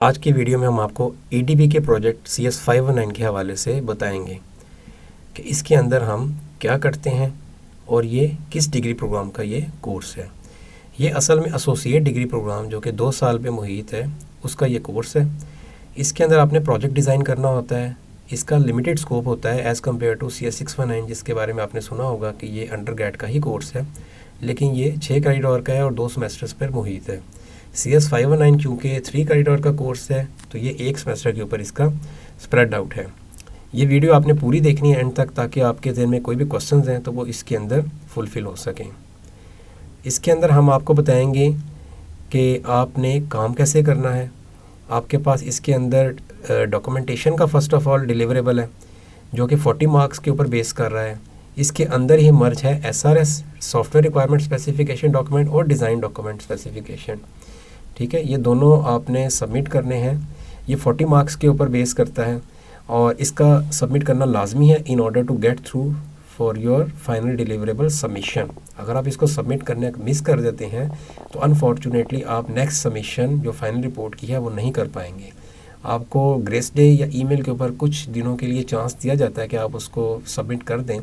आज की वीडियो में हम आपको EDB के प्रोजेक्ट CS519 के हवाले से बताएंगे कि इसके अंदर हम क्या करते हैं और ये किस डिग्री प्रोग्राम का ये कोर्स है। ये असल में एसोसिएट डिग्री प्रोग्राम जो कि 2 साल पे मुहित है उसका ये कोर्स है। इसके अंदर आपने प्रोजेक्ट डिज़ाइन करना होता है। इसका लिमिटेड स्कोप होता है एज़ कम्पेयर टू CS619 जिसके बारे में आपने सुना होगा कि ये अंडर ग्रेड का ही कोर्स है, लेकिन ये 6 क्रेडिट आवर का है और 2 सेमेस्टर्स पर मुहित है। CS519 क्योंकि 3 क्रेडिट आवर का कोर्स है तो ये एक सेमेस्टर के ऊपर इसका स्प्रेड आउट है। ये वीडियो आपने पूरी देखनी है एंड तक, ताकि आपके ज़हन में कोई भी क्वेश्चंस हैं तो वो इसके अंदर फुलफ़िल हो सकें। इसके अंदर हम आपको बताएंगे कि आपने काम कैसे करना है। आपके पास इसके अंदर डॉक्यूमेंटेशन का फ़र्स्ट ऑफ ऑल डिलीवरेबल है जो कि 40 मार्क्स के ऊपर बेस कर रहा है। इसके अंदर ही मर्ज है SRS software requirement specification document और डिज़ाइन डॉक्यूमेंट स्पेसिफिकेशन। ठीक है, ये दोनों आपने सबमिट करने हैं। ये 40 मार्क्स के ऊपर बेस करता है और इसका सबमिट करना लाजमी है in order to get through for your final deliverable submission. अगर आप इसको सबमिट करने मिस कर देते हैं तो अनफॉर्चुनेटली आप नेक्स्ट सबमिशन जो फाइनल रिपोर्ट की है वो नहीं कर पाएंगे। आपको ग्रेस डे या ईमेल के ऊपर कुछ दिनों के लिए चांस दिया जाता है कि आप उसको सबमिट कर दें,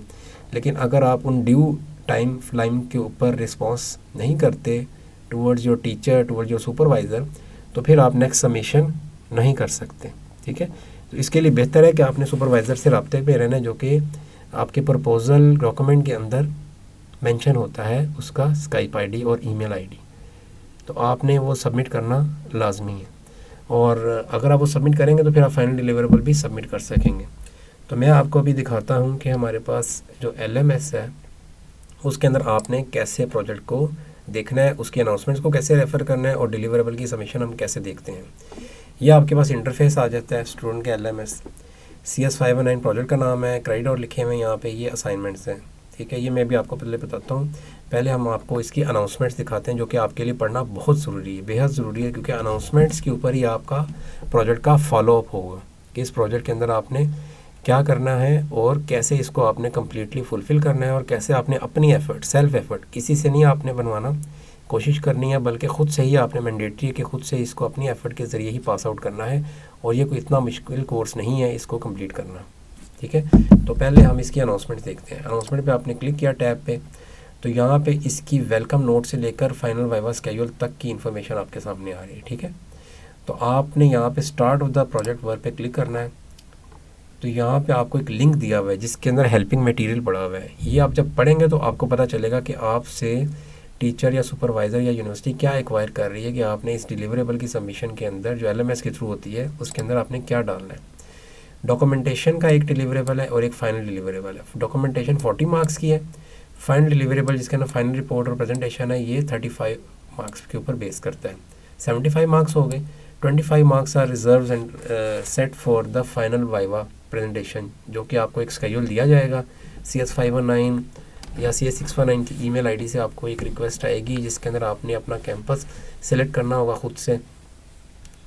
लेकिन अगर आप उन ड्यू टाइम लाइन के ऊपर रिस्पॉन्स नहीं करते towards your teacher, towards your supervisor, तो फिर आप नेक्स्ट सबमिशन नहीं कर सकते। ठीक है, तो इसके लिए बेहतर है कि आपने सुपरवाइज़र से रब्ते में रहना, जो कि आपके प्रपोजल डॉक्यूमेंट के अंदर मेंशन होता है उसका स्काइप आईडी और ईमेल आईडी, तो आपने वो सबमिट करना लाजमी है। और अगर आप वो सबमिट करेंगे तो फिर आप फाइनल डिलीवरेबल भी सबमिट कर सकेंगे। तो मैं आपको अभी दिखाता हूँ कि हमारे पास जो LMS है उसके अंदर आपने कैसे प्रोजेक्ट को देखना है, उसके अनाउंसमेंट्स को कैसे रेफ़र करना है और डिलीवरेबल की सबमिशन हम कैसे देखते हैं। ये आपके पास इंटरफेस आ जाता है स्टूडेंट के LMS। CS519 प्रोजेक्ट का नाम है, क्रेडिट और लिखे हुए हैं यहाँ पे, ये असाइनमेंट्स हैं। ठीक है, ये मैं भी आपको पहले बताता हूँ। पहले हम आपको इसकी अनाउंसमेंट्स दिखाते हैं जो कि आपके लिए पढ़ना बहुत ज़रूरी है, बेहद ज़रूरी है, क्योंकि अनाउंसमेंट्स के ऊपर ही आपका प्रोजेक्ट का फॉलोअप होगा कि इस प्रोजेक्ट के अंदर आपने क्या करना है और कैसे इसको आपने कम्प्लीटली फुलफ़िल करना है और कैसे आपने अपनी एफ़र्ट, सेल्फ एफ़र्ट, किसी से नहीं आपने बनवाना कोशिश करनी है, बल्कि ख़ुद से ही आपने मैंडेटरी है कि ख़ुद से इसको अपनी एफ़र्ट के ज़रिए ही पास आउट करना है। और ये कोई इतना मुश्किल कोर्स नहीं है इसको कंप्लीट करना। ठीक है, तो पहले हम इसकी अनाउंसमेंट देखते हैं। अनाउंसमेंट पे आपने क्लिक किया टैब पे, तो यहाँ पे इसकी वेलकम नोट से लेकर फाइनल वाइवा स्केड्यूल तक की इन्फॉर्मेशन आपके सामने आ रही है। ठीक है, तो आपने यहाँ पे start of the project work पे क्लिक करना है। तो यहाँ पे आपको एक लिंक दिया हुआ है जिसके अंदर हेल्पिंग मटेरियल पड़ा हुआ है। ये आप जब पढ़ेंगे तो आपको पता चलेगा कि आपसे टीचर या सुपरवाइज़र या यूनिवर्सिटी क्या एक्वायर कर रही है कि आपने इस डिलीवरेबल की सबमिशन के अंदर जो LMS के थ्रू होती है उसके अंदर आपने क्या डालना है। डॉक्यूमेंटेशन का एक डिलीवरेबल है और एक फ़ाइनल डिलीवरेबल है। डॉक्यूमेंटेशन 40 मार्क्स की है। फाइनल डिलीवरेबल जिसके अंदर फाइनल रिपोर्ट और प्रेजेंटेशन है ये 35 मार्क्स के ऊपर बेस करता है। 75 मार्क्स हो गए। 25 marks are reserve and set for the final viva presentation, जो कि आपको एक स्केड्यूल दिया जाएगा। CS519 या CS619 की ईमेल आईडी से आपको एक रिक्वेस्ट आएगी जिसके अंदर आपने अपना कैंपस सेलेक्ट करना होगा खुद से।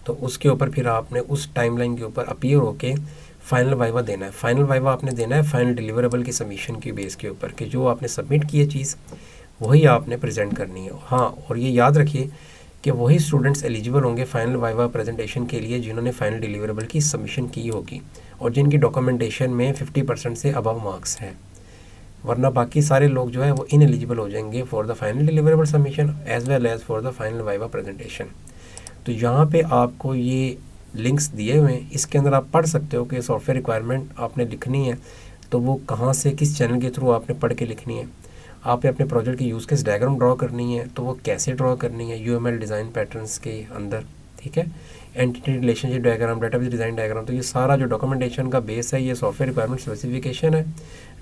तो उसके ऊपर फिर आपने उस टाइमलाइन के ऊपर अपीयर होके फाइनल वाइवा देना है। फाइनल वाइवा आपने देना है फाइनल डिलीवरेबल की सबमिशन की बेस के ऊपर कि जो आपने सबमिट की है चीज़ वही आपने प्रेजेंट करनी है। हाँ, और ये याद रखिए कि वही स्टूडेंट्स एलिजिबल होंगे फाइनल वाइवा प्रेजेंटेशन के लिए जिन्होंने फाइनल डिलीवरेबल की सबमिशन की होगी और जिनकी डॉक्यूमेंटेशन में 50% से अबव मार्क्स हैं, वरना बाकी सारे लोग जो है वो इनएलिजिबल हो जाएंगे for the final deliverable submission as well as for the final viva presentation. तो यहाँ पे आपको ये लिंक्स दिए हुए हैं, इसके अंदर आप पढ़ सकते हो कि सॉफ्टवेयर रिक्वायरमेंट आपने लिखनी है तो वो कहाँ से किस चैनल के थ्रू आपने पढ़ के लिखनी है। आपने अपने प्रोजेक्ट की यूज़ केस डायग्राम ड्रॉ करनी है तो वो कैसे ड्रॉ करनी है UML डिज़ाइन पैटर्न्स के अंदर। ठीक है, entity relationship diagram, database design diagram, तो ये सारा जो डॉक्यूमेंटेशन का बेस है ये सॉफ्टवेयर रिक्वायरमेंट स्पेसिफिकेशन है,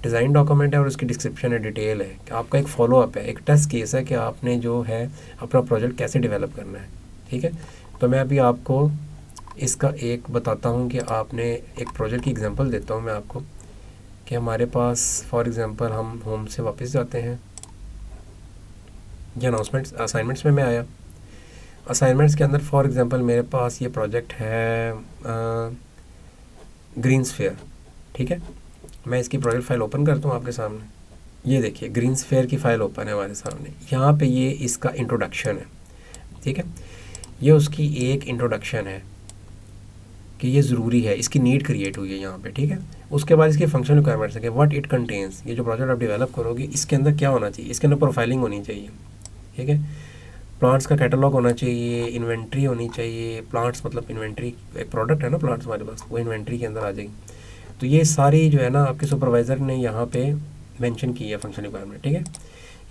डिज़ाइन डॉक्यूमेंट है और उसकी डिस्क्रिप्शन है, डिटेल है। आपका एक फॉलोअप है, एक टेस्ट केस है कि आपने जो है अपना प्रोजेक्ट कैसे डेवलप करना है। ठीक है, तो मैं अभी आपको इसका एक बताता हूँ कि आपने एक प्रोजेक्ट की एग्जांपल देता हूँ मैं आपको कि हमारे पास फॉर एग्जांपल हम होम से वापस जाते हैं। ये अनाउंसमेंट्स असाइनमेंट्स में मैं आया। असाइनमेंट्स के अंदर फॉर एग्जांपल मेरे पास ये प्रोजेक्ट है ग्रीन स्फीयर। ठीक है, मैं इसकी प्रोजेक्ट फ़ाइल ओपन करता हूँ आपके सामने। ये देखिए ग्रीन स्फीयर की फ़ाइल ओपन है हमारे सामने। यहाँ पे ये इसका इंट्रोडक्शन है। ठीक है, ये उसकी एक इंट्रोडक्शन है। कि ये ज़रूरी है, इसकी नीड क्रिएट हुई है यहाँ पे, ठीक है। उसके बाद इसके फंक्शन रिक्वायरमेंट्स है कि व्हाट इट कंटेन्स, ये जो प्रोजेक्ट आप डेवलप करोगे इसके अंदर क्या होना चाहिए, इसके अंदर प्रोफाइलिंग होनी चाहिए, ठीक है। प्लांट्स का कैटलॉग होना चाहिए, इन्वेंट्री होनी चाहिए, प्लांट्स मतलब इन्वेंट्री एक प्रोडक्ट है ना प्लांट्स हमारे पास, वो इन्वेंट्री के अंदर आ जाएगी। तो ये सारी जो है ना आपके सुपरवाइज़र ने यहाँ पे मेंशन की है फंक्शन रिक्वायरमेंट, ठीक है।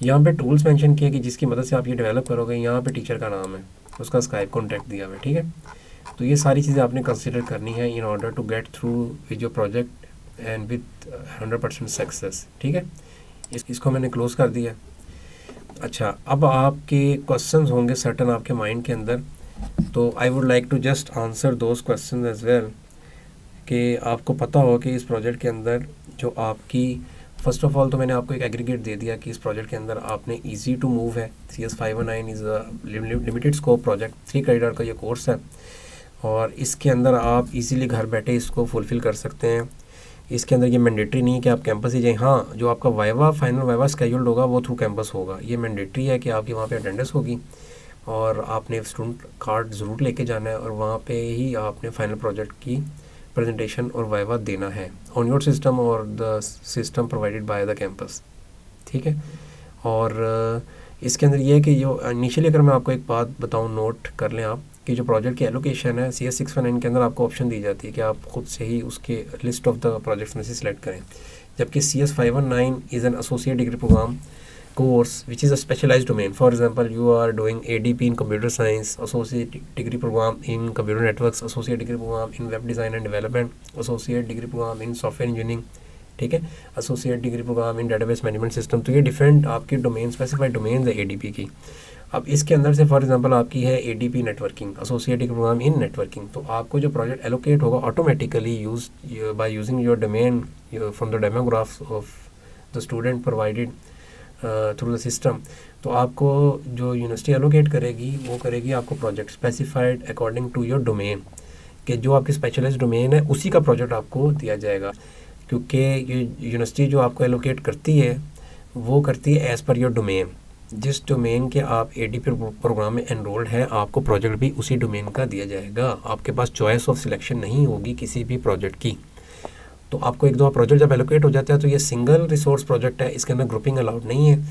यहाँ पे टूल्स मेंशन किया कि जिसकी मदद से आप ये डेवलप करोगे, यहाँ पे टीचर का नाम है, उसका स्काइप कॉन्टैक्ट दिया हुआ है, ठीक है। तो ये सारी चीज़ें आपने कंसिडर करनी है in order to get through with your project and with 100% success, ठीक है। इसको मैंने क्लोज कर दिया। अच्छा, अब आपके क्वेश्चंस होंगे सर्टन आपके माइंड के अंदर, तो I would like to just answer those questions as well, कि आपको पता हो कि इस प्रोजेक्ट के अंदर जो आपकी फर्स्ट ऑफ ऑल तो मैंने आपको एक एग्रीगेट दे दिया कि इस प्रोजेक्ट के अंदर आपने इजी टू मूव है। CS519 is a limited scope project, 3 credit का ये कोर्स है और इसके अंदर आप इजीली घर बैठे इसको फुलफ़िल कर सकते हैं। इसके अंदर ये मैंडेटरी नहीं है कि आप कैंपस ही जाएँ, हाँ जो आपका वाइवा फाइनल वाइवा स्केड्यूल्ड होगा वो थ्रू कैंपस होगा। ये मैंडेटरी है कि आपकी वहाँ पे अटेंडेंस होगी और आपने स्टूडेंट कार्ड ज़रूर लेके जाना है और वहाँ पे ही आपने फाइनल प्रोजेक्ट की प्रेजेंटेशन और वाइवा देना है ऑन योर सिस्टम और the system provided by the campus, ठीक है। और इसके अंदर ये है कि जो इनिशियली अगर मैं आपको एक बात बताऊं, नोट कर लें आप कि जो प्रोजेक्ट की एलोकेशन है CS619 के अंदर आपको ऑप्शन दी जाती है कि आप खुद से ही उसके लिस्ट ऑफ द प्रोजेक्ट्स में से सिलेक्ट करें, जबकि CS519 is an associate degree program course which is a specialized domain. For example, you are doing ADP in computer science, associate degree program in computer networks, associate degree program in web design and development, associate degree program in software engineering, ठीक है, associate degree program in database management system। तो ये different आपकी domain specified domain है ADP की। अब इसके अंदर से फॉर एग्जांपल आपकी है ADP networking, associate degree program in networking, तो आपको जो प्रोजेक्ट एलोकेट होगा automatically use by using your domain from the demographs of the student provided through the system. तो आपको जो यूनिवर्सिटी एलोकेट करेगी वो करेगी आपको project specified according to your domain, कि जो आपकी स्पेशलाइज्ड डोमेन है उसी का प्रोजेक्ट आपको दिया जाएगा, क्योंकि यूनिवर्सिटी जो आपको एलोकेट करती है वो करती है एज़ पर योर डोमेन। जिस डोमेन के आप ADP प्रोग्राम में एनरोल्ड है आपको प्रोजेक्ट भी उसी डोमेन का दिया जाएगा, आपके पास चॉइस ऑफ सिलेक्शन नहीं होगी किसी भी प्रोजेक्ट की। तो आपको एक दो प्रोजेक्ट जब एलोकेट हो जाता है तो ये सिंगल रिसोर्स प्रोजेक्ट है, इसके अंदर ग्रुपिंग अलाउड नहीं है।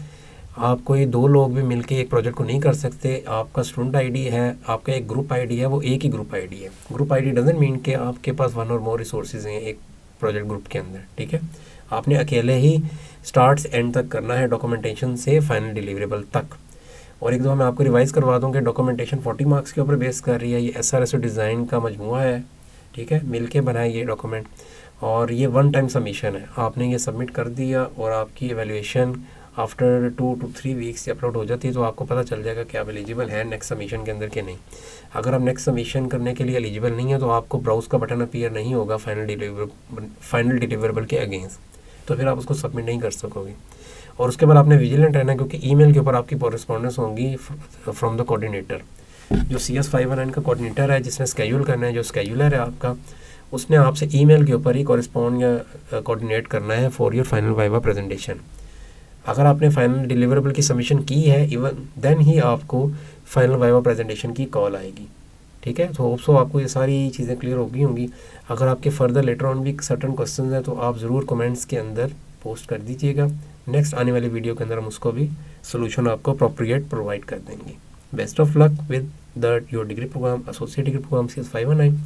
आप कोई 2 लोग भी मिलके एक प्रोजेक्ट को नहीं कर सकते। आपका स्टूडेंट ID है, आपका एक ग्रुप ID है, वो एक ही ग्रुप ID है। ग्रुप ID डजंट मीन कि आपके पास 1 और मोर रिसोर्सेज हैं एक प्रोजेक्ट ग्रुप के अंदर, ठीक है। आपने अकेले ही स्टार्ट से एंड तक करना है, डॉक्यूमेंटेशन से फाइनल डिलीवरेबल तक। और एक दो मैं आपको रिवाइज़ करवा दूँ कि डॉक्यूमेंटेशन 40 मार्क्स के ऊपर बेस कर रही है। ये SRSO डिज़ाइन का मजमूआ है, ठीक है, मिलके बनाए ये डॉक्यूमेंट, और ये 1 टाइम सबमिशन है। आपने ये सबमिट कर दिया और आपकी एवेल्यूशन आफ्टर 2 to 3 वीक्स से अपलोड हो जाती है, तो आपको पता चल जाएगा कि आप एलिजिबल हैं नेक्स्ट सबमिशन के अंदर कि नहीं। अगर आप नेक्स्ट सबमिशन करने के लिए एलिजिबल नहीं है तो आपको ब्राउज का बटन अपीयर नहीं होगा फाइनल डिलीवरेबल के अगेंस्ट, तो फिर आप उसको सबमिट नहीं कर सकोगे। और उसके बाद आपने विजिलेंट रहना, क्योंकि ईमेल के ऊपर आपकी कॉरेस्पॉन्डेंस होंगी फ्रॉम द कोऑर्डिनेटर। जो CS519 का कोऑर्डिनेटर है जिसने स्केड्यूल करना है, जो स्केड्यूलर है आपका, उसने आपसे ईमेल के ऊपर ही कॉरेस्पॉन्ड या कोऑर्डिनेट करना है for your final viva presentation. अगर आपने फाइनल डिलीवरेबल की सबमिशन की है इवन देन ही आपको फाइनल वाइवा प्रेजेंटेशन की कॉल आएगी, ठीक है। तो होप सो आपको ये सारी चीज़ें क्लियर हो गई होंगी। अगर आपके फर्दर लेटर ऑन भी सर्टन क्वेश्चंस हैं तो आप ज़रूर कमेंट्स के अंदर पोस्ट कर दीजिएगा। नेक्स्ट आने वाली वीडियो के अंदर हम उसको भी सोल्यूशन आपको अप्रोप्रिएट प्रोवाइड कर देंगे। Best of luck with the your degree program, associate degree program CS519।